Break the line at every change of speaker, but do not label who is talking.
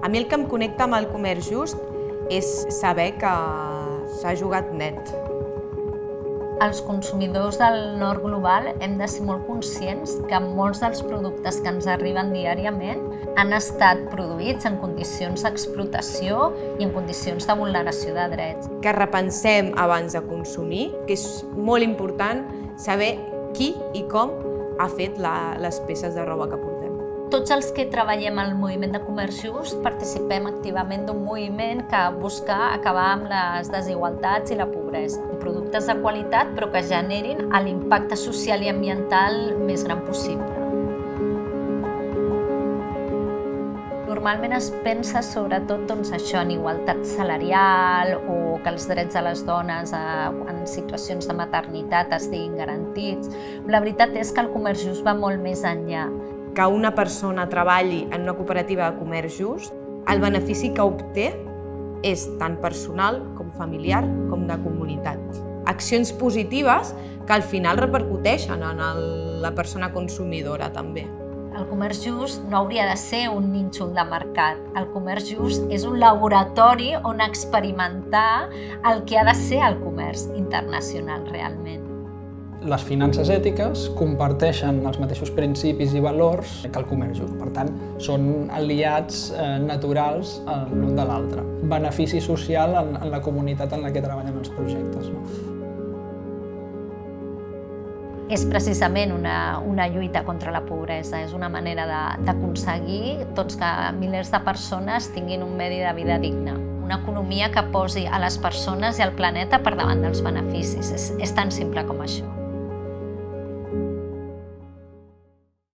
A mi el que em connecta amb el comerç just és saber que s'ha jugat net.
Els consumidors del nord global hem de ser molt conscients que molts dels productes que ens arriben diàriament han estat produïts en condicions d'explotació i en condicions de vulneració de drets.
Que repensem abans de consumir, que és molt important saber qui i com ha fet les peces de roba que portem.
Tots els que treballem al moviment de comerç just participem activament d'un moviment que busca acabar amb les desigualtats i la pobresa. Productes de qualitat però que generin l'impacte social i ambiental més gran possible. Normalment es pensa sobretot això, en igualtat salarial o que els drets de les dones en situacions de maternitat estiguin garantits. La veritat és que el comerç just va molt més enllà.
Que una persona treballi en una cooperativa de comerç just, el benefici que obté és tant personal com familiar com de comunitat. Accions positives que al final repercuteixen en la persona consumidora també.
El comerç just no hauria de ser un nínxol de mercat. El comerç just és un laboratori on experimentar el que ha de ser el comerç internacional realment.
Les finances ètiques comparteixen els mateixos principis i valors que el comerç just. Per tant, són aliats naturals l'un de l'altre. Benefici social en la comunitat en la que treballen els projectes.
És precisament una lluita contra la pobresa, és una manera d'aconseguir que milers de persones tinguin un medi de vida digne. Una economia que posi a les persones i al planeta per davant dels beneficis. És tan simple com això.